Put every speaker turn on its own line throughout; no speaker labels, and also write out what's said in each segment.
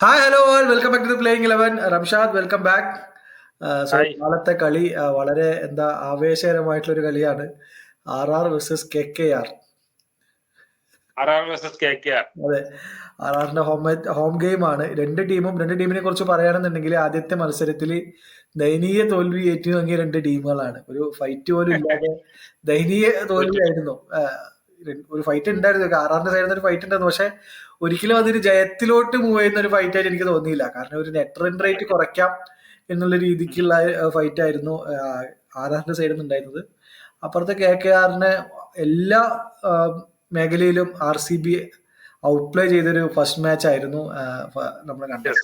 Hi hello all welcome back to playing 11 Ramshad welcome back.
Hi.
നാളത്തെ കളി വളരെ ആവേശകരമായിട്ടുള്ള ഒരു കളിയാണ്. RR versus KKR.
RR versus KKR.
അതെ, RRന്റെ ഹോം ഗെയിം ആണ്. രണ്ട് ടീമിനെ കുറിച്ച് പറയുകയാണെന്നുണ്ടെങ്കിൽ ആദ്യത്തെ മത്സരത്തിൽ ദയനീയ തോൽവി ഏറ്റുവാങ്ങിയ രണ്ട് ടീമുകളാണ്. ഒരു ഫൈറ്റ് പോലും ഇല്ലാതെ ദയനീയ തോൽവിയായിരുന്നു. ഒരു ഫൈറ്റ് ഉണ്ടായിരുന്നു, RRന്റെ സൈഡിൽ നിന്ന് ഒരു ഫൈറ്റ് ഉണ്ടായിരുന്നു. പക്ഷെ ഒരിക്കലും അതൊരു ജയത്തിലോട്ട് മൂവ് ചെയ്യുന്ന ഒരു ഫൈറ്റ് ആയിട്ട് എനിക്ക് തോന്നിയില്ല. കാരണം ഒരു നെറ്റ് റൺ റേറ്റ് കുറയ്ക്കാം എന്നുള്ള രീതിക്കുള്ള ഫൈറ്റ് ആയിരുന്നു RRന്റെ സൈഡിൽ നിന്ന് ഉണ്ടായിരുന്നത്. അപ്പുറത്തെ KKRന് എല്ലാ മേഖലയിലും RCB ഔട്ട്പ്ലേ ചെയ്തൊരു ഫസ്റ്റ് മാച്ച് ആയിരുന്നു നമ്മൾ കണ്ടത്.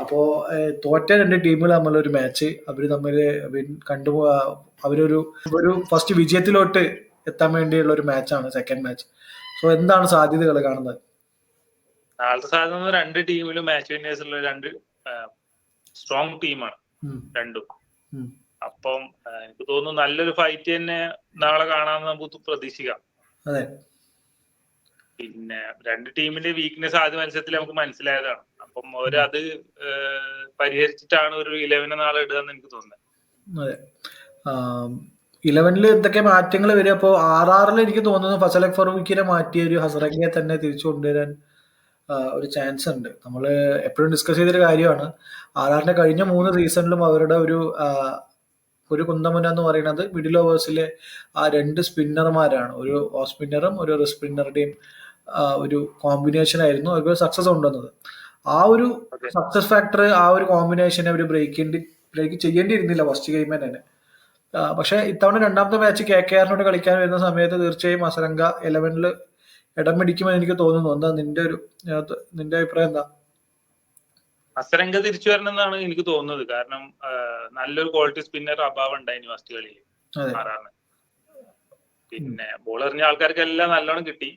അപ്പോ തോറ്റ രണ്ട് ടീമുകൾ തമ്മിലുള്ള ഒരു മാച്ച്, അവര് തമ്മിൽ കണ്ടു അവരൊരു ഒരു ഫസ്റ്റ് വിജയത്തിലോട്ട് എത്താൻ വേണ്ടിയുള്ള ഒരു മാച്ചാണ് സെക്കൻഡ് മാച്ച്. സോ എന്താണ് സാധ്യതകൾ കാണുന്നത്?
നാളത്തെ സാധ്യത രണ്ട് ടീമിലും മാച്ച് വിന്നേഴ്സ് ഉള്ള രണ്ട് സ്ട്രോങ് ടീമാണ് രണ്ടും. അപ്പം എനിക്ക് തോന്നുന്നു നല്ലൊരു ഫൈറ്റ് തന്നെ നാളെ കാണാമെന്ന് നമുക്ക് പ്രതീക്ഷിക്കാം.
അതെ,
പിന്നെ രണ്ട് ടീമിന്റെ വീക്ക്നെസ് ആദ്യ മത്സരത്തിൽ നമുക്ക് മനസ്സിലായതാണ്. അപ്പം അവരത് പരിഹരിച്ചിട്ടാണ് ഒരു 11 നാളെ ഇടുക എന്ന് എനിക്ക് തോന്നുന്നത്.
അതെ, 11 എന്തൊക്കെ മാറ്റങ്ങൾ വരിക? അപ്പോൾ RRൽ എനിക്ക് തോന്നുന്നു ഫസൽ ഫറൂഖിനെ മാറ്റി ഒരു ഹസറംഗയെ തന്നെ തിരിച്ചു കൊണ്ടുവരാൻ ഒരു ചാൻസ് ഉണ്ട്. നമ്മൾ എപ്പോഴും ഡിസ്കസ് ചെയ്തൊരു കാര്യമാണ്. RRന്റെ കഴിഞ്ഞ 3 സീസണിലും അവരുടെ ഒരു കുന്തമുന എന്ന് പറയുന്നത് മിഡിൽ ഓവേഴ്സിലെ ആ രണ്ട് സ്പിന്നർമാരാണ്. ഒരു ഓഫ് സ്പിന്നറും ഒരു സ്പിന്നറുടെയും ഒരു കോമ്പിനേഷൻ ആയിരുന്നു അവർക്ക് സക്സസ് കൊണ്ടുവന്നത്. ആ ഒരു സക്സസ് ഫാക്ടർ, ആ ഒരു കോമ്പിനേഷനെ അവർ ബ്രേക്ക് ചെയ്യേണ്ടിയിരുന്നില്ല ഫസ്റ്റ് ഗെയിമിൽ തന്നെ. പക്ഷെ ഇത്തവണ രണ്ടാമത്തെ മാച്ച് KKRനോട് കളിക്കാൻ വരുന്ന സമയത്ത് തീർച്ചയായും അസരങ്ക 11ൽ ഇടം പിടിക്കുമെന്ന് എനിക്ക് തോന്നുന്നു. എന്താ നിന്റെ അഭിപ്രായം എന്താ?
അസരങ്ക തിരിച്ചു വരണമെന്നാണ് എനിക്ക് തോന്നുന്നത്. കാരണം നല്ലൊരു ക്വാളിറ്റി സ്പിന്നർ അഭാവം ഉണ്ടായിരുന്നു ഫസ്റ്റ് കളിയിൽ RRന്. പിന്നെ ബോൾ എറിഞ്ഞ ആൾക്കാർക്കെല്ലാം നല്ലോണം കിട്ടി,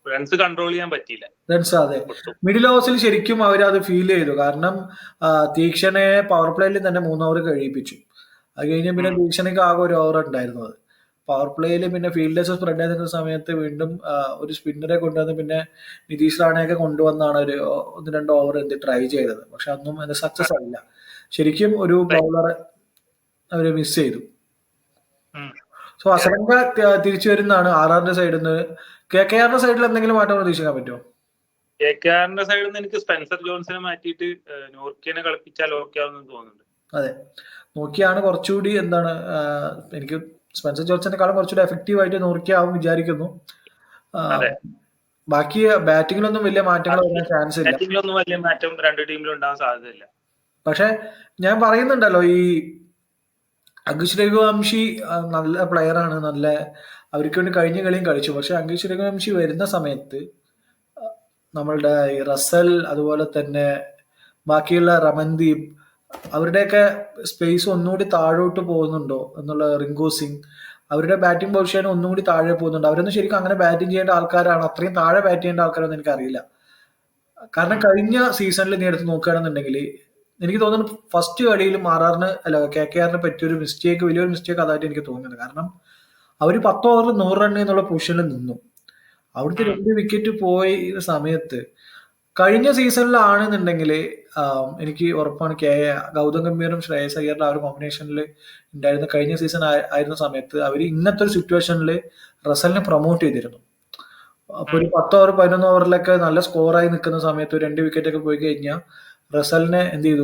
റൺസ് കൺട്രോൾ ചെയ്യാൻ പറ്റിയില്ല.
അതെ, മിഡിൽ ഓവേഴ്സിൽ ശരിക്കും അവർ അത് ഫീൽ ചെയ്തു. കാരണം തീക്ഷണയെ പവർ പ്ലേയിൽ തന്നെ 3 ഓവർ കഴിയിപ്പിച്ചു. അത് കഴിഞ്ഞ് പിന്നെ തീക്ഷണയ്ക്ക് ആകെ ഒരു ഓവർ ഉണ്ടായിരുന്നത്. പവർ പ്ലേയിൽ പിന്നെ ഫീൽഡേഴ്സ് സ്പ്രെഡ് ചെയ്ത് നിൽക്കുന്ന സമയത്ത് വീണ്ടും ഒരു സ്പിന്നറെ കൊണ്ടുവന്ന് പിന്നെ നിതീഷ് റാണയൊക്കെ കൊണ്ടുവന്നാണ് ഒരു 1-2 ഓവർ ട്രൈ ചെയ്തത്. പക്ഷെ അതൊന്നും അത് സക്സസ് ആയില്ല. ശരിക്കും ഒരു ബൗളർ അവര് മിസ് ചെയ്തു. സോ അസരങ്ക തിരിച്ചു വരുന്നതാണ് RRന്റെ സൈഡിൽ നിന്ന്. KKRന്റെ സൈഡിൽ എന്തെങ്കിലും മാറ്റം പ്രതീക്ഷിക്കാൻ പറ്റുമോ?
KKRന്റെ സൈഡിൽ നിന്ന് എനിക്ക് സ്പെൻസർ ജോൺസിനെ മാറ്റിയിട്ട് നോർക്കിയനെ കളിപ്പിച്ചാൽ ഓക്കെ ആവുമെന്ന് തോന്നുന്നുണ്ട്.
അതെ, നോക്കിയാണ് കുറച്ചുകൂടി എനിക്ക് സ്പെൻസർ ജോൺസണെക്കാളും കുറച്ചുകൂടി എഫക്റ്റീവ് ആയിട്ട് നോക്കിയാവും വിചാരിക്കുന്നു. ബാക്കി ബാറ്റിംഗിലൊന്നും വലിയ മാറ്റങ്ങൾ വരാൻ ചാൻസ് ഇല്ല.
ബാറ്റിംഗിലൊന്നും വലിയ മാറ്റം രണ്ട് ടീമിലും ഉണ്ടാവാൻ സാധ്യതയില്ല.
പക്ഷെ ഞാൻ പറയുന്നുണ്ടല്ലോ, ഈ അങ്കുശ് രഘുവംശി നല്ല പ്ലെയറാണ്, അവർക്ക് വേണ്ടി കഴിഞ്ഞ കളിയും കളിച്ചു. പക്ഷെ അങ്കുശ് രഘുവംശി വരുന്ന സമയത്ത് നമ്മളുടെ ഈ റസൽ, അതുപോലെ തന്നെ ബാക്കിയുള്ള റമൻദീപ്, അവരുടെയൊക്കെ സ്പേസ് ഒന്നുകൂടി താഴോട്ട് പോകുന്നുണ്ടോ എന്നുള്ള, റിങ്കു സിംഗ്, അവരുടെ ബാറ്റിംഗ് പൊസിഷൻ ഒന്നുകൂടി താഴെ പോകുന്നുണ്ട്. അവരൊന്നും ശരിക്കും അങ്ങനെ ബാറ്റിംഗ് ചെയ്യേണ്ട ആൾക്കാരാണ്, അത്രയും താഴെ ബാറ്റ് ചെയ്യേണ്ട ആൾക്കാരൊന്നും എനിക്കറിയില്ല. കാരണം കഴിഞ്ഞ സീസണിൽ നീ എടുത്ത് നോക്കുകയാണെന്നുണ്ടെങ്കിൽ എനിക്ക് തോന്നുന്നു ഫസ്റ്റ് കളിയിലും KKRന് പറ്റിയൊരു മിസ്റ്റേക്ക്, വലിയൊരു മിസ്റ്റേക്ക് അതായിട്ട് എനിക്ക് തോന്നുന്നത്. കാരണം അവർ 10 ഓവറിൽ 100 റൺ എന്നുള്ള പൊസിഷനിൽ നിന്നു. അവിടുത്തെ 2 വിക്കറ്റ് പോയ സമയത്ത് കഴിഞ്ഞ സീസണിലാണെന്നുണ്ടെങ്കിൽ എനിക്ക് ഉറപ്പാണ് ഗൗതം ഗംഭീറും ശ്രേയസ് അയ്യറിന്റെ ആ ഒരു കോമ്പിനേഷനിൽ ഉണ്ടായിരുന്ന കഴിഞ്ഞ സീസൺ ആയിരുന്ന സമയത്ത് അവർ ഇങ്ങനത്തെ ഒരു സിറ്റുവേഷനിൽ റസലിനെ പ്രൊമോട്ട് ചെയ്തിരുന്നു. അപ്പൊ ഒരു 10 ഓവർ 11 ഓവറിലൊക്കെ നല്ല സ്കോറായി നിൽക്കുന്ന സമയത്ത് 2 വിക്കറ്റ് ഒക്കെ പോയി കഴിഞ്ഞാൽ റസലിനെ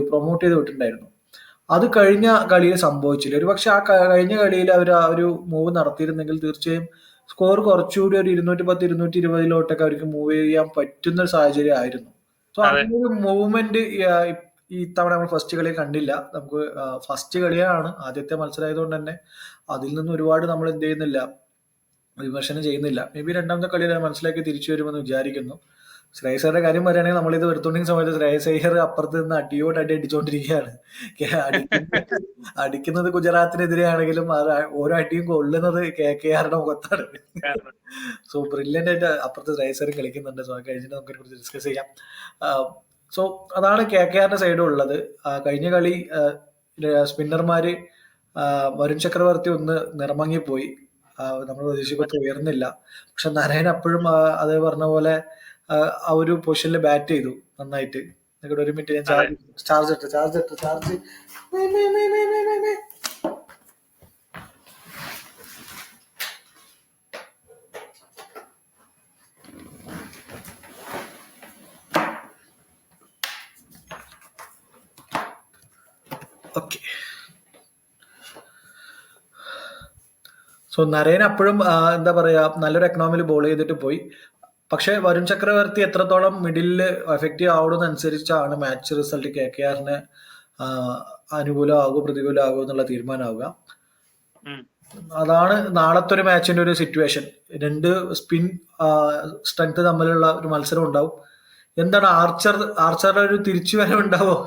പ്രൊമോട്ട് ചെയ്ത് വിട്ടിട്ടുണ്ടായിരുന്നു. അത് കഴിഞ്ഞ കളിയിൽ സംഭവിച്ചില്ല. ഒരു പക്ഷെ ആ കഴിഞ്ഞ കളിയിൽ അവർ ആ ഒരു മൂവ് നടത്തിയിരുന്നെങ്കിൽ തീർച്ചയായും സ്കോർ കുറച്ചുകൂടി ഒരു 210 220 അവർക്ക് മൂവ് ചെയ്യാൻ പറ്റുന്ന ഒരു സാഹചര്യം ആയിരുന്നു. സോ അങ്ങനെ ഒരു മൂവ്മെന്റ് ഈ തവണ നമ്മൾ ഫസ്റ്റ് കളി കണ്ടില്ല. നമുക്ക് ഫസ്റ്റ് കളിയാണ്, ആദ്യത്തെ മത്സരമായതുകൊണ്ട് തന്നെ അതിൽ നിന്ന് ഒരുപാട് നമ്മൾ വിമർശനം ചെയ്യുന്നില്ല. മേ ബി രണ്ടാമത്തെ കളിയിൽ മനസ്സിലാക്കി തിരിച്ചു വരുമെന്ന് വിചാരിക്കുന്നു. ശ്രേയസ് അയ്യരുടെ കാര്യം പറയുകയാണെങ്കിൽ നമ്മളിത് എടുത്തുകൊണ്ടിരിക്കുന്ന സമയത്ത് ശ്രേയസ് അയ്യർ അപ്പുറത്ത് നിന്ന് അടി അടിച്ചുകൊണ്ടിരിക്കുകയാണ്. അടിക്കുന്നത് ഗുജറാത്തിനെതിരെയാണെങ്കിലും ഓരോ അടിയും കൊള്ളുന്നത് KKRന്റെ മുഖത്താണ്. സോ ബ്രില്യൻ്റ് ആയിട്ട് അപ്പുറത്ത് ശ്രേയസ് അയ്യർ കളിക്കുന്നുണ്ട്. സോ കഴിഞ്ഞിട്ട് നമുക്ക് കുറിച്ച് ഡിസ്കസ് ചെയ്യാം. സോ അതാണ് KKRന്റെ സൈഡും ഉള്ളത്. കഴിഞ്ഞ കളി സ്പിന്നർമാര് വരുൺ ചക്രവർത്തി ഒന്ന് നിറമങ്ങിപ്പോയി, നമ്മൾ പ്രതീക്ഷിക്കൊക്കെ ഉയർന്നില്ല. പക്ഷെ നരയൻ അപ്പോഴും അതേ പറഞ്ഞ പോലെ ആ ഒരു പൊസിഷനിൽ ബാറ്റ് ചെയ്തു നന്നായിട്ട്. ഒരു മിനിറ്റ് ഞാൻ ചാർജ് ഓക്കെ. സോ നരേൻ അപ്പോഴും എന്താ പറയാ നല്ലൊരു എക്കണോമിയിൽ ബോൾ ചെയ്തിട്ട് പോയി. പക്ഷെ വരുൺ ചക്രവർത്തി എത്രത്തോളം മിഡിലിൽ എഫക്റ്റീവ് ആവുന്നതനുസരിച്ചാണ് മാച്ച് റിസൾട്ട് KKRന് അനുകൂലമാകുമോ പ്രതികൂലമാകുമോ എന്നുള്ള തീരുമാനമാവുക. അതാണ് നാളത്തെ ഒരു മാച്ചിന്റെ ഒരു സിറ്റുവേഷൻ. രണ്ട് സ്പിൻ സ്ട്രെങ്ത് തമ്മിലുള്ള ഒരു മത്സരം ഉണ്ടാവും. എന്താണ് ആർച്ചറുടെ ഒരു തിരിച്ചുവരവ് ഉണ്ടാവോ?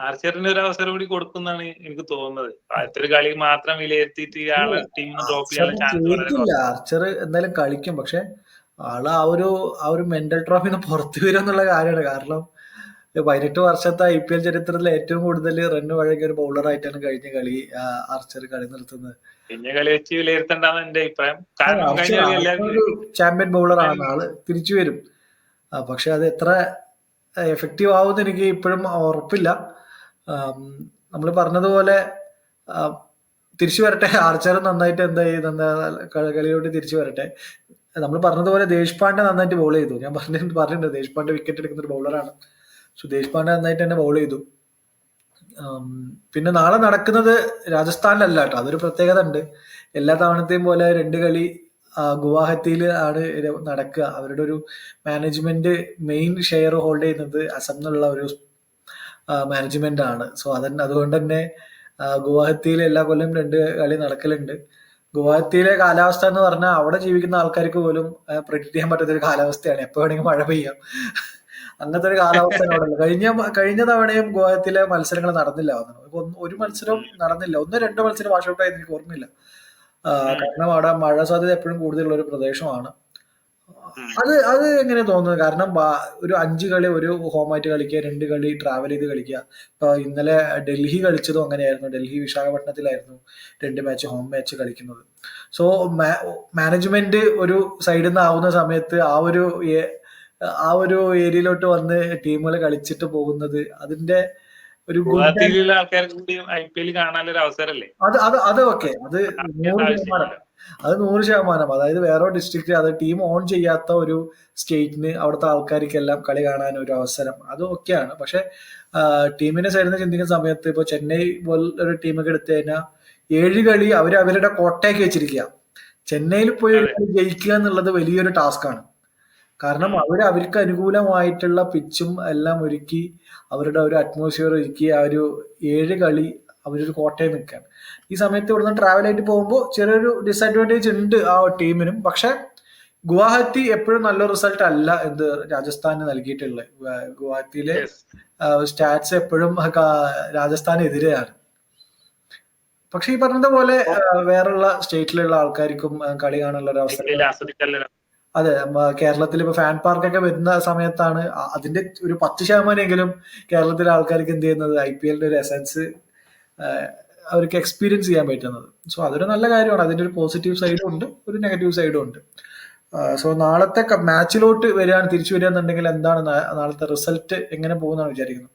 ആർച്ചറിന് ഒരു അവസരം കൂടി കൊടുക്കുന്നതാണ് എനിക്ക് തോന്നുന്നത്. ആദ്യത്തെ കളി മാത്രം വിലയിരുത്തിയിട്ട് ടീം ഡ്രോപ്പ് ചെയ്യാനുള്ള ചാൻസ് വളരെ
ആർച്ചർ എന്തായാലും കളിക്കും. പക്ഷെ ആള് ആ ഒരു മെന്റൽ ട്രോഫിന്ന് പുറത്തു വരും എന്നുള്ള കാര്യമാണ്. കാരണം 18 വർഷത്തെ IPL ചരിത്രത്തിൽ ഏറ്റവും കൂടുതൽ റൺ വഴങ്ങിയ ഒരു ബൗളറായിട്ടാണ് കഴിഞ്ഞ കളി ആർച്ചർ കളി നിർത്തുന്നത്.
പിന്നെ കളി വെച്ച് വിലയിരുത്തേണ്ടതാണ് എന്റെ അഭിപ്രായം. കാരണം
ഒരു ചാമ്പ്യൻ ബൗളറാണ്, ആള് തിരിച്ചു വരും. പക്ഷെ അത് എത്ര എഫക്റ്റീവ് ആവുമെന്ന് എനിക്ക് ഇപ്പോഴും ഉറപ്പില്ല. നമ്മൾ പറഞ്ഞതുപോലെ തിരിച്ചു വരട്ടെ, ആർച്ചർ നന്നായിട്ട് കളിയോട്ട് തിരിച്ചു വരട്ടെ. നമ്മൾ പറഞ്ഞതുപോലെ ദേശ്പാണ്ഡെ നന്നായിട്ട് ബോൾ ചെയ്തു. ഞാൻ പറഞ്ഞിട്ടുണ്ട് ദേശ്പാണ്ഡെ വിക്കറ്റ് എടുക്കുന്ന ഒരു ബൗളറാണ്. സോ ദേശ്പാണ്ഡെ നന്നായിട്ട് തന്നെ ബോൾ ചെയ്തു. പിന്നെ നാളെ നടക്കുന്നത് രാജസ്ഥാനിലല്ല കേട്ടോ, അതൊരു പ്രത്യേകത ഉണ്ട്. എല്ലാ തവണത്തെയും പോലെ 2 കളി ഗുവാഹത്തിയിൽ ആണ് നടക്കുക. അവരുടെ ഒരു മാനേജ്മെന്റ് മെയിൻ ഷെയർ ഹോൾഡ് ചെയ്യുന്നത് അസം എന്നുള്ള ഒരു മാനേജ്മെന്റ് ആണ്. സോ അതുകൊണ്ട് തന്നെ ഗുവാഹത്തിയിൽ എല്ലാ കൊല്ലം 2 കളി നടക്കലുണ്ട്. ഗുവാഹത്തിയിലെ കാലാവസ്ഥ എന്ന് പറഞ്ഞാൽ അവിടെ ജീവിക്കുന്ന ആൾക്കാർക്ക് പോലും പ്രെഡിക്ട് ചെയ്യാൻ പറ്റാത്ത ഒരു കാലാവസ്ഥയാണ്. എപ്പോ വേണമെങ്കിൽ മഴ പെയ്യാം, അങ്ങനത്തെ ഒരു കാലാവസ്ഥ അവിടെ. കഴിഞ്ഞ തവണയും ഗുവാഹത്തിയിലെ മത്സരങ്ങൾ നടന്നില്ല. ഒരു മത്സരം നടന്നില്ല, 1-2 മത്സരം വാഷ് ഔട്ട് ആയത് എനിക്ക് ഓർമ്മയില്ല. കാരണം അവിടെ മഴ സാധ്യത എപ്പോഴും കൂടുതലുള്ള ഒരു പ്രദേശമാണ്. അത് എങ്ങനെ തോന്നുന്നത്? കാരണം ഒരു 5 കളി ഒരു ഹോമായിട്ട് കളിക്കുക, 2 കളി ട്രാവൽ ചെയ്ത് കളിക്കുക. ഇപ്പൊ ഇന്നലെ ഡൽഹി കളിച്ചതും അങ്ങനെയായിരുന്നു. ഡൽഹി വിശാഖപട്ടണത്തിലായിരുന്നു 2 മാച്ച് ഹോം മാച്ച് കളിക്കുന്നത്. സോ മാനേജ്മെന്റ് ഒരു സൈഡിൽ നിന്ന് ആവുന്ന സമയത്ത് ആ ഒരു ഏരിയയിലോട്ട് വന്ന് ടീമുകൾ കളിച്ചിട്ട് പോകുന്നത് അതിന്റെ ഒരു
ആൾക്കാർക്ക് കൂടി IPL കാണാനൊരു അവസരമല്ലേ?
അത് ഓക്കെ, അത് 100%. അതായത് വേറെ ഡിസ്ട്രിക്റ്റ്, അത് ടീം ഓൺ ചെയ്യാത്ത ഒരു സ്റ്റേറ്റിന് അവിടുത്തെ ആൾക്കാർക്കെല്ലാം കളി കാണാൻ ഒരു അവസരം, അത് ഓക്കെയാണ്. പക്ഷെ ടീമിനെ സൈഡിൽ നിന്ന് ചിന്തിക്കുന്ന സമയത്ത് ഇപ്പൊ ചെന്നൈ ഒരു ടീമൊക്കെ എടുത്തു കഴിഞ്ഞാൽ 7 കളി അവരുടെ കോട്ടയാക്കി വെച്ചിരിക്കുക. ചെന്നൈയിൽ പോയി ജയിക്കുക എന്നുള്ളത് വലിയൊരു ടാസ്ക്കാണ്. കാരണം അവർക്ക് അനുകൂലമായിട്ടുള്ള പിച്ചും എല്ലാം ഒരുക്കി അവരുടെ ഒരു അറ്റ്മോസ്ഫിയർ ഒരുക്കി ആ ഒരു 7 കളി അവരൊരു കോട്ടയിൽ നിൽക്കുകയാണ്. ഈ സമയത്ത് ഇവിടുന്ന് ട്രാവൽ ആയിട്ട് പോകുമ്പോൾ ചെറിയൊരു ഡിസഡ്വാൻറ്റേജ് ഉണ്ട് ആ ടീമിനും. പക്ഷെ ഗുവാഹത്തി എപ്പോഴും നല്ല റിസൾട്ട് അല്ല എന്ത് രാജസ്ഥാന് നൽകിയിട്ടുള്ളത്. ഗുവാഹത്തിയിലെ സ്റ്റാറ്റ്സ് എപ്പോഴും രാജസ്ഥാനെതിരെയാണ്. പക്ഷെ ഈ പറഞ്ഞതുപോലെ വേറെയുള്ള സ്റ്റേറ്റിലുള്ള ആൾക്കാർക്കും കളി കാണാനുള്ള ഒരു അവസരം. അതെ, കേരളത്തിൽ ഇപ്പൊ ഫാൻ പാർക്കൊക്കെ വരുന്ന സമയത്താണ് അതിന്റെ ഒരു 10% കേരളത്തിലെ ആൾക്കാർക്ക് എന്ത് ചെയ്യുന്നത് IPL ഒരു എസൻസ് അവർക്ക് എക്സ്പീരിയൻസ് ചെയ്യാൻ പറ്റുന്നത്. സോ അതൊരു നല്ല കാര്യമാണ്. അതിന്റെ ഒരു പോസിറ്റീവ് സൈഡും ഉണ്ട്, ഒരു നെഗറ്റീവ് സൈഡും ഉണ്ട്. സോ നാളത്തെ മാച്ചിലോട്ട് തിരിച്ചു വരികയാണെന്നുണ്ടെങ്കിൽ എന്താണ് നാളത്തെ റിസൾട്ട് എങ്ങനെ പോകുന്നതാണ് വിചാരിക്കുന്നത്?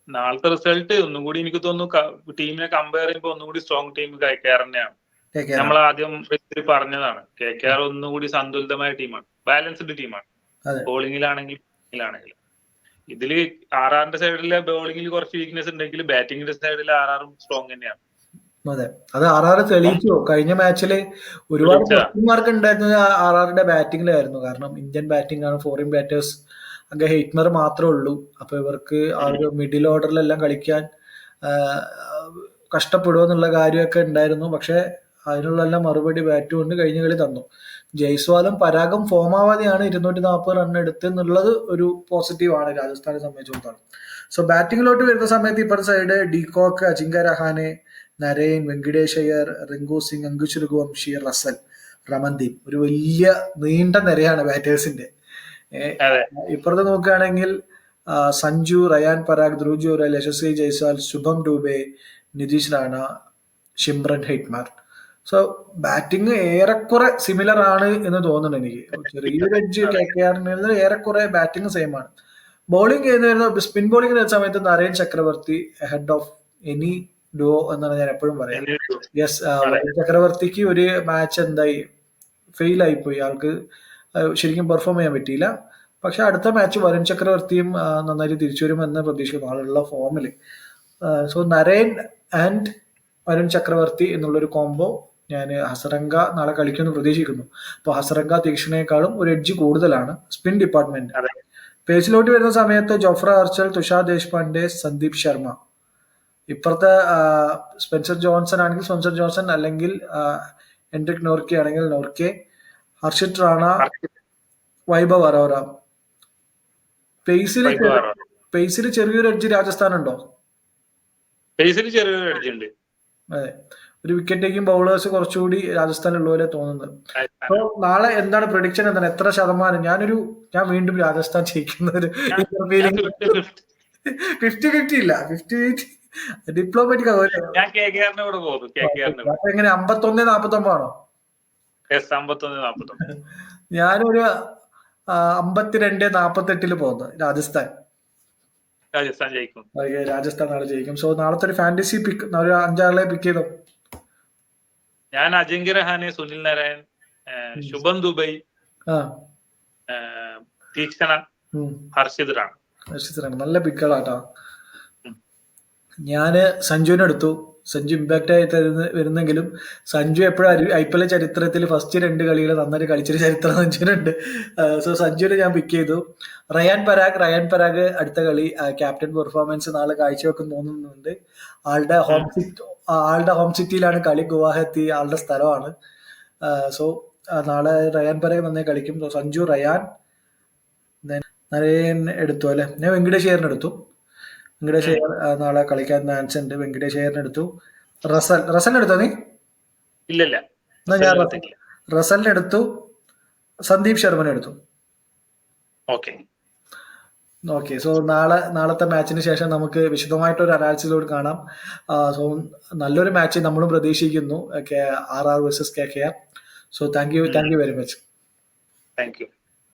നാളത്തെ റിസൾട്ട് ഒന്നും കൂടി എനിക്ക് തോന്നുന്നു ടീമിനെ കമ്പയർ ചെയ്യുമ്പോൾ ഒന്നും കൂടി സ്ട്രോങ് ടീം KKR തന്നെയാണ്. നമ്മൾ ആദ്യം പറഞ്ഞതാണ്, KKR ഒന്നുകൂടി സന്തുലിതമായ ടീമാണ്, ബാലൻസ്ഡ് ടീമാണ്. ബോളിംഗിലാണെങ്കിലും ഇതില് RRന്റെ സൈഡിലെ ബോളിംഗിൽ കുറച്ച് വീക്ക്നെസ് ഉണ്ടെങ്കിൽ ബാറ്റിംഗിന്റെ സൈഡിൽ RRും സ്ട്രോങ് തന്നെയാണ്.
അതെ, അത് RR തെളിയിച്ചു. കഴിഞ്ഞ മാച്ചില് ഒരുപാട് മാർക്ക് ഉണ്ടായിരുന്നത് RRന്റെ ബാറ്റിംഗിലായിരുന്നു. കാരണം ഇന്ത്യൻ ബാറ്റിംഗ് ആണ്, ഫോറിൻ ബാറ്റേഴ്സ് അങ്ങ് ഹെയ്റ്റ്മർ മാത്രമേ ഉള്ളൂ. അപ്പൊ ഇവർക്ക് ആ ഒരു മിഡിൽ ഓർഡറിലെല്ലാം കളിക്കാൻ കഷ്ടപ്പെടുമെന്നുള്ള കാര്യമൊക്കെ ഉണ്ടായിരുന്നു. പക്ഷെ അതിനുള്ള മറുപടി ബാറ്റ് കൊണ്ട് കഴിഞ്ഞ കളി തന്നു. ജയ്സ്വാലും പരാഗും ഫോമാവാതെയാണ് 240 റൺ എടുത്തെന്നുള്ളത് ഒരു പോസിറ്റീവാണ് രാജസ്ഥാനെ സംബന്ധിച്ചിടത്തോളം. സോ ബാറ്റിങ്ങിലോട്ട് വരുന്ന സമയത്ത് ഇപ്പുറത്തെ side de Kock, Ajinkya Rahane, Narine, Venkatesh Iyer, Rinku Singh, Angkrish Raghuvanshi, Russell, Ramandeep, ഒരു വലിയ നീണ്ട നിരയാണ് ബാറ്റേഴ്സിന്റെ. ഇപ്പുറത്ത് നോക്കുകയാണെങ്കിൽ Sanju, Riyan Parag, Dhruv Jurel, Yashasvi Jaiswal, Shubham Dubey, Nitish Rana, Shimron Hetmyer. So batting ഏറെക്കുറെ സിമിലർ ആണ് എന്ന് തോന്നുന്നു എനിക്ക്. ചെറിയൊരു എഡ്ജ്
അതെ
KKR ഏറെക്കുറെ ബാറ്റിംഗ് സെയിം ആണ്. ബോളിംഗ് ചെയ്യുന്ന സ്പിൻ ബോളിംഗ് ചെയ്യുന്ന സമയത്ത് നരേൻ ചക്രവർത്തി ഹെഡ് ഓഫ് എനി ഡുവോ എന്നാണ് ഞാൻ എപ്പോഴും പറയാം.
എന്നിട്ട്
യെസ്,
അതെ
വരുൺ ചക്രവർത്തിക്ക് ഒരു മാച്ച് എന്തായി ഫെയിൽ ആയിപ്പോയി. ആൾക്ക് ശരിക്കും പെർഫോം ചെയ്യാൻ പറ്റിയില്ല. പക്ഷെ അടുത്ത മാച്ച് വരുൺ ചക്രവർത്തിയും നന്നായിട്ട് തിരിച്ചു വരുമെന്ന് പ്രതീക്ഷിക്കുന്നു ആളുള്ള ഫോമിൽ. സോ നരേൻ ആൻഡ് വരുൺ ചക്രവർത്തി എന്നുള്ളൊരു കോംബോ ഞാൻ ഹസരംഗ നാളെ കളിക്കുമെന്ന് പ്രതീക്ഷിക്കുന്നു. അപ്പോൾ ഹസരംഗ തീക്ഷ്ണയെക്കാളും ഒരു എഡ്ജ് കൂടുതലാണ് സ്പിൻ ഡിപ്പാർട്ട്മെന്റ്.
അതെ
പേസിലോട്ട് വരുന്ന സമയത്ത് ജോഫ്ര ആർച്ചൽ, തുഷാർ ദേശ്പാണ്ഡെ, സന്ദീപ് ശർമ്മ. ഇപ്പുറത്തെ സ്പെൻസർ ജോൺസൺ ആണെങ്കിൽ സ്പെൻസർ ജോൺസൺ, അല്ലെങ്കിൽ ഹെൻഡ്രിക് നോർക്കെ ആണെങ്കിൽ നോർക്കെ, ഹർഷിത് റാണ, വൈഭവ് അറോറ. പേസിൽ
വൈഭവ്
പേസിൽ ചെറിയൊരു എഡ്ജ് രാജസ്ഥാൻ ഉണ്ടോ?
പേസിൽ ചെറിയൊരു എഡ്ജ് ഉണ്ട്.
അതെ, ഒരു വിക്കറ്റ് ടേക്കിംഗ് ബൗളേഴ്സ് കുറച്ചുകൂടി രാജസ്ഥാനിലുള്ള പോലെ തോന്നുന്നത്. അപ്പൊ നാളെ എന്താണ് പ്രഡിക്ഷൻ, എന്താണ് എത്ര ശതമാനം? ഞാൻ വീണ്ടും രാജസ്ഥാൻ ജയിക്കുന്ന ഒരു ഫീലിംഗ്. 50-50 ഇല്ല, 50-50 ഡിപ്ലോമാറ്റിക്.
ഞാൻ KKR കൂടെ പോകുന്നു.
അപ്പൊ എങ്ങനെ 51-49 ആണോ?
51-49.
ഞാനൊരു 52-48 പോകുന്നു രാജസ്ഥാൻ.
രാജസ്ഥാൻ ജയിക്കും.
രാജസ്ഥാൻ നാളെ ജയിക്കും. സോ നാളത്തെ ഒരു ഫാന്റസി പിക്ക് ഒരു 5-6 പിക്ക് ചെയ്തോ.
ഞാൻ അജിങ്ക്യ രഹാനെ, സുനിൽ നാരായൺ, ശുഭം ദുബൈ, തീക്ഷണ, ഹർഷിത് റാണ.
നല്ല പിക്കുകളാട്ടോ. ഞാന് സഞ്ജുവിനെ എടുത്തു. സഞ്ജു ഇമ്പാക്റ്റ് ആയി വരുന്നെങ്കിലും സഞ്ജു എപ്പോഴും IPL ചരിത്രത്തിൽ ഫസ്റ്റ് 2 കളികൾ നന്നായിട്ട് കളിച്ചൊരു ചരിത്രം സഞ്ജുവിനുണ്ട്. സോ സഞ്ജുവിനെ ഞാൻ പിക്ക് ചെയ്തു. റയാൻ പരാഗ് അടുത്ത കളി ക്യാപ്റ്റൻ പെർഫോമൻസ് നാളെ കാഴ്ചവെക്കും തോന്നുന്നുണ്ട്. ആളുടെ ഹോം സിറ്റിയിലാണ് കളി, ഗുവാഹത്തി ആളുടെ സ്ഥലമാണ്. സോ നാളെ റയാൻ പരാഗ് നന്നായി കളിക്കും. സോ സഞ്ജു, റയാൻ, നരേൻ എടുത്തു അല്ലെ. ഞാൻ വെങ്കടേഷ് അയ്യറിനെ എടുത്തു. വെങ്കടേഷ് അയ്യർ നാളെ കളിക്കാൻ ചാൻസ് ഉണ്ട്. വെങ്കടേഷ് അയ്യറിനെ എടുത്തു. റസലിനെ എടുത്തോ നീ?
ഇല്ലല്ല,
എന്നാ ഞാൻ റസലിനെ എടുത്തു. സന്ദീപ് ശർമ്മനെ എടുത്തു. ഓക്കെ. സോ നാളത്തെ മാച്ചിന് ശേഷം നമുക്ക് വിശദമായിട്ടൊരു അനാലിസിലോട് കാണാം. സോ നല്ലൊരു മാച്ച് നമ്മളും പ്രതീക്ഷിക്കുന്നു, RR versus KKR. So thank you very much.
Thank you.